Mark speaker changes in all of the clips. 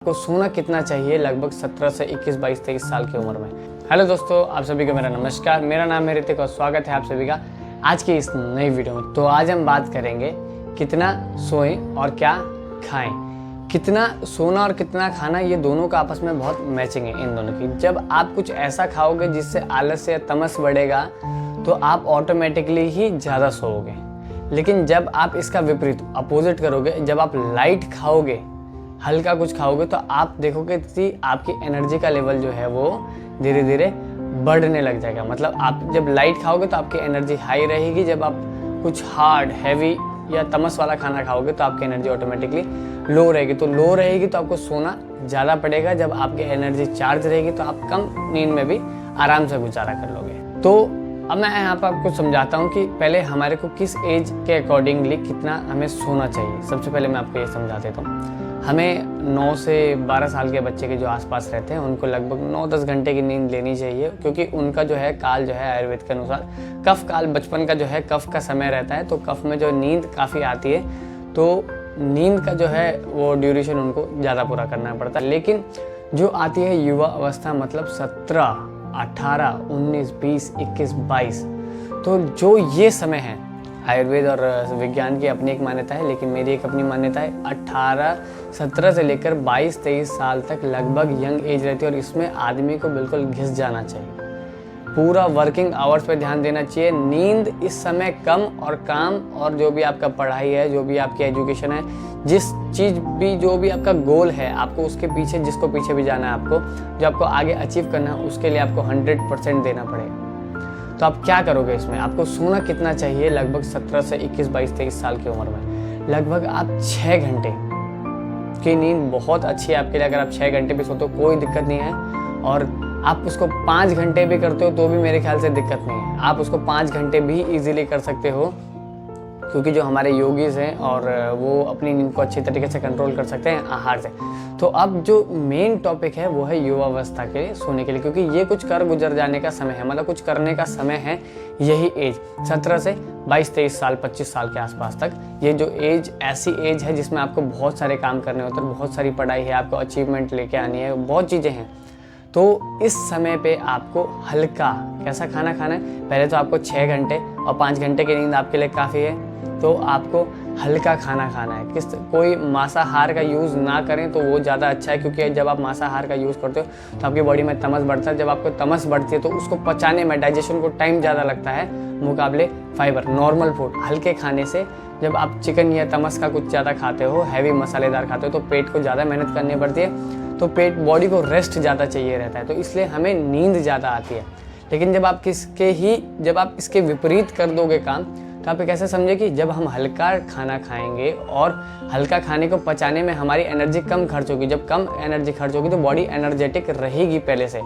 Speaker 1: को सोना कितना चाहिए लगभग 17 से 21, 22, 23 साल की उम्र में। हेलो दोस्तों, आप सभी को मेरा नमस्कार। मेरा नाम है ऋतिक और स्वागत है आप सभी का आज की इस नई वीडियो में। तो आज हम बात करेंगे कितना सोएं और क्या खाएं। कितना सोना और कितना खाना, ये दोनों का आपस में बहुत मैचिंग है इन दोनों की। जब आप कुछ ऐसा खाओगे जिससे आलस या तमस बढ़ेगा तो आप ऑटोमेटिकली ही ज़्यादा सोओगे। लेकिन जब आप इसका विपरीत अपोजिट करोगे, जब आप लाइट खाओगे, हल्का कुछ खाओगे, तो आप देखोगे कि आपकी एनर्जी का लेवल जो है वो धीरे धीरे बढ़ने लग जाएगा। मतलब आप जब लाइट खाओगे तो आपकी एनर्जी हाई रहेगी। जब आप कुछ हार्ड, हैवी या तमस वाला खाना खाओगे तो आपकी एनर्जी ऑटोमेटिकली लो रहेगी। तो लो रहेगी तो आपको सोना ज़्यादा पड़ेगा। जब आपकी एनर्जी चार्ज रहेगी तो आप कम नींद में भी आराम से गुजारा कर लोगे। तो अब मैं यहाँ पर आपको समझाता हूँ कि पहले हमारे को किस एज के अकॉर्डिंगली कितना हमें सोना चाहिए। सबसे पहले मैं आपको ये समझा देता हूँ। हमें 9 से 12 साल के बच्चे के जो आसपास रहते हैं उनको लगभग 9-10 घंटे की नींद लेनी चाहिए, क्योंकि उनका जो है काल जो है आयुर्वेद के अनुसार कफ काल, बचपन का जो है कफ का समय रहता है। तो कफ में जो नींद काफ़ी आती है, तो नींद का जो है वो ड्यूरेशन उनको ज़्यादा पूरा करना पड़ता है। लेकिन जो आती है युवा अवस्था, मतलब 17, 18, 19, 20, 21, 22, तो जो ये समय है, आयुर्वेद और विज्ञान की अपनी एक मान्यता है, लेकिन मेरी एक अपनी मान्यता है, 17 से लेकर 22-23 साल तक लगभग यंग एज रहती है। और इसमें आदमी को बिल्कुल घिस जाना चाहिए, पूरा वर्किंग आवर्स पे ध्यान देना चाहिए। नींद इस समय कम, और काम और जो भी आपका पढ़ाई है, जो भी आपकी एजुकेशन है, जिस चीज़ भी, जो भी आपका गोल है, आपको उसके पीछे, जिसको पीछे भी जाना है, आपको जो आपको आगे अचीव करना है, उसके लिए आपको 100% देना पड़ेगा। तो आप क्या करोगे इसमें? आपको सोना कितना चाहिए लगभग 17 से 21, 22, 23 साल की उम्र में? लगभग आप 6 घंटे की नींद बहुत अच्छी है आपके लिए। अगर आप 6 घंटे भी सोते हो कोई दिक्कत नहीं है, और आप उसको 5 घंटे भी करते हो तो भी मेरे ख्याल से दिक्कत नहीं है। आप उसको 5 घंटे भी इजीली कर सकते हो, क्योंकि जो हमारे योगीज हैं और वो अपनी नींद को अच्छी तरीके से कंट्रोल कर सकते हैं आहार से। तो अब जो मेन टॉपिक है वो है युवावस्था के सोने के लिए, क्योंकि ये कुछ कर गुजर जाने का समय है, मतलब कुछ करने का समय है। यही एज 17 से 22-23 साल, 25 साल के आसपास तक, ये जो एज ऐसी एज है जिसमें आपको बहुत सारे काम करने होते हैं, बहुत सारी पढ़ाई है, आपको अचीवमेंट लेके आनी है, बहुत चीज़ें हैं। तो इस समय पे आपको हल्का कैसा खाना खाना है? पहले तो आपको 6 घंटे और 5 घंटे की नींद आपके लिए काफ़ी है। तो आपको हल्का खाना खाना है। कोई मांसाहार का यूज़ ना करें तो वो ज़्यादा अच्छा है, क्योंकि जब आप मांसाहार का यूज़ करते हो तो आपकी बॉडी में तमस बढ़ता है। जब आपको तमस बढ़ती है तो उसको पचाने में, डाइजेशन को टाइम ज़्यादा लगता है मुकाबले फाइबर, नॉर्मल फूड, हल्के खाने से। जब आप चिकन या तमस का कुछ ज़्यादा खाते हो, हैवी मसालेदार खाते हो, तो पेट को ज़्यादा मेहनत करनी पड़ती है, तो पेट, बॉडी को रेस्ट ज़्यादा चाहिए रहता है, तो इसलिए हमें नींद ज़्यादा आती है। लेकिन जब आप जब आप इसके विपरीत कर दोगे काम, तो आप कैसे समझे कि जब हम हल्का खाना खाएंगे और हल्का खाने को पचाने में हमारी एनर्जी कम खर्च होगी। जब कम एनर्जी खर्च होगी तो बॉडी एनर्जेटिक रहेगी पहले से।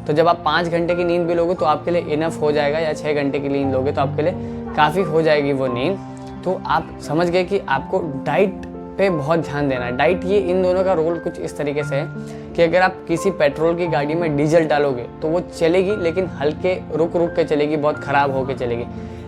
Speaker 1: तो जब आप 5 घंटे की नींद भी लोगे तो आपके लिए इनफ हो जाएगा, या 6 घंटे की नींद लोगे तो आपके लिए काफ़ी हो जाएगी वो नींद। तो आप समझ गए कि आपको डाइट पे बहुत ध्यान देना है। डाइट, ये इन दोनों का रोल कुछ इस तरीके से है कि अगर आप किसी पेट्रोल की गाड़ी में डीजल डालोगे तो वो चलेगी, लेकिन हल्के रुक रुक के चलेगी, बहुत ख़राब होके चलेगी।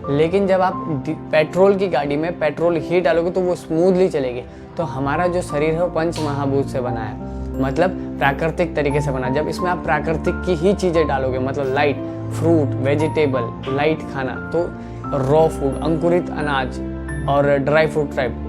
Speaker 1: लेकिन जब आप पेट्रोल की गाड़ी में पेट्रोल ही डालोगे तो वो स्मूथली चलेगी। तो हमारा जो शरीर है वो पंच महाभूत से बना है, मतलब प्राकृतिक तरीके से बना। जब इसमें आप प्राकृतिक की ही चीज़ें डालोगे, मतलब लाइट फ्रूट, वेजिटेबल, लाइट खाना, तो रॉ फूड, अंकुरित अनाज और ड्राई फ्रूट टाइप,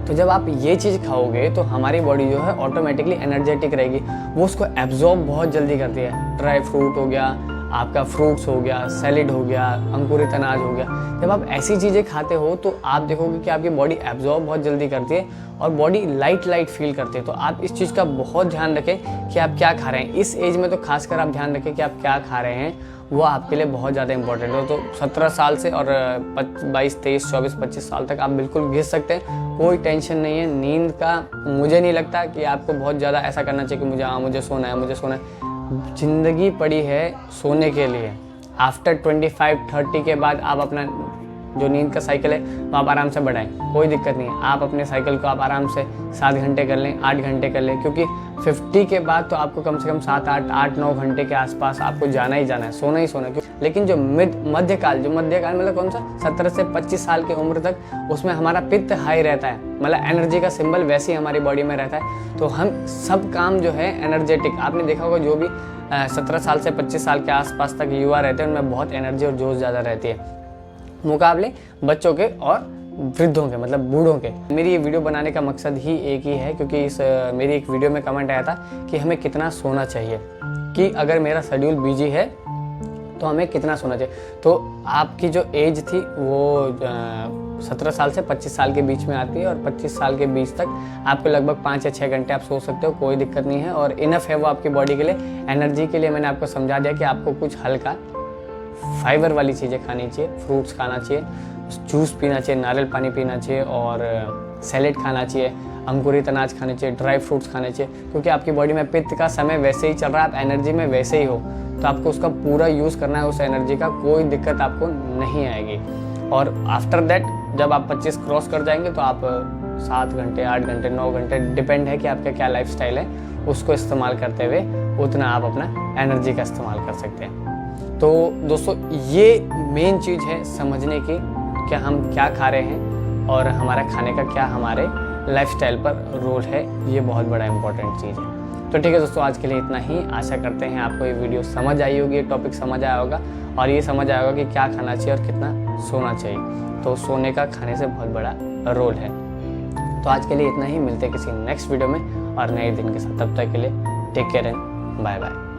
Speaker 1: तो जब आप ये चीज़ खाओगे तो हमारी बॉडी जो है ऑटोमेटिकली एनर्जेटिक रहेगी, वो उसको एब्जॉर्ब बहुत जल्दी करती है। ड्राई फ्रूट हो गया, आपका फ्रूट्स हो गया, सैलेड हो गया, अंकुरित अनाज हो गया। जब आप ऐसी चीज़ें खाते हो तो आप देखोगे कि आपकी बॉडी एब्जॉर्ब बहुत जल्दी करती है और बॉडी लाइट फील करती है। तो आप इस चीज़ का बहुत ध्यान रखें कि आप क्या खा रहे हैं। इस एज में तो खासकर आप ध्यान रखें कि आप क्या खा रहे हैं, वो आपके लिए बहुत ज़्यादा इंपॉर्टेंट है। तो 17 साल से और 22, 23, 24, 25 साल तक आप बिल्कुल घिस सकते हैं, कोई टेंशन नहीं है। नींद का मुझे नहीं लगता कि आपको बहुत ज़्यादा ऐसा करना चाहिए कि मुझे सोना है, मुझे सोना है। ज़िंदगी पड़ी है सोने के लिए। आफ्टर 25-30 के बाद आप अपना जो नींद का साइकिल है वो आप आराम से बढ़ाएं, कोई दिक्कत नहीं है। आप अपने साइकिल को आप आराम से 7 घंटे कर लें, 8 घंटे कर लें, क्योंकि 50 के बाद तो आपको कम से कम 7-8-9 घंटे के आसपास आपको जाना ही जाना है, सोना ही सोना है। लेकिन जो मध्यकाल मतलब कौन सा 17 से 25 साल की उम्र तक, उसमें हमारा पित्त हाई रहता है, मतलब एनर्जी का सिंबल वैसे ही हमारी बॉडी में रहता है। तो हम सब काम जो है एनर्जेटिक, आपने देखा होगा जो भी 17 साल से 25 साल के आसपास तक युवा रहते हैं उनमें बहुत एनर्जी और जोश ज़्यादा रहती है मुकाबले बच्चों के और वृद्धों के, मतलब बूढ़ों के। मेरी ये वीडियो बनाने का मकसद ही एक ही है, क्योंकि मेरी एक वीडियो में कमेंट आया था कि हमें कितना सोना चाहिए, कि अगर मेरा शेड्यूल बिजी है तो हमें कितना सोना चाहिए। तो आपकी जो एज थी वो 17 साल से 25 साल के बीच में आती है, और 25 साल के बीच तक आपको लगभग 5 या 6 घंटे आप सो सकते हो, कोई दिक्कत नहीं है, और इनफ है वो आपकी बॉडी के लिए। एनर्जी के लिए मैंने आपको समझा दिया कि आपको कुछ हल्का फाइबर वाली चीज़ें खानी चाहिए, फ्रूट्स खाना चाहिए, जूस पीना चाहिए, नारियल पानी पीना चाहिए, और सैलेड खाना चाहिए, अंकुरित अनाज खाने चाहिए, ड्राई फ्रूट्स खाने चाहिए, क्योंकि आपकी बॉडी में पित्त का समय वैसे ही चल रहा है, आप एनर्जी में वैसे ही हो, तो आपको उसका पूरा यूज़ करना है, उस एनर्जी का, कोई दिक्कत आपको नहीं आएगी। और आफ्टर दैट जब आप 25 क्रॉस कर जाएंगे तो आप 7 घंटे, 8 घंटे, 9 घंटे, डिपेंड है कि आपका क्या लाइफस्टाइल है, उसको इस्तेमाल करते हुए उतना आप अपना एनर्जी का इस्तेमाल कर सकते हैं। तो दोस्तों ये मेन चीज़ है समझने की कि हम क्या खा रहे हैं और हमारा खाने का क्या हमारे लाइफस्टाइल पर रोल है, ये बहुत बड़ा इंपॉर्टेंट चीज़ है। तो ठीक है दोस्तों, आज के लिए इतना ही। आशा करते हैं आपको ये वीडियो समझ आई होगी, ये टॉपिक समझ आया होगा, और ये समझ आया होगा कि क्या खाना चाहिए और कितना सोना चाहिए। तो सोने का खाने से बहुत बड़ा रोल है। तो आज के लिए इतना ही, मिलते हैं किसी नेक्स्ट वीडियो में और नए दिन के साथ। तब तक के लिए take care and bye bye.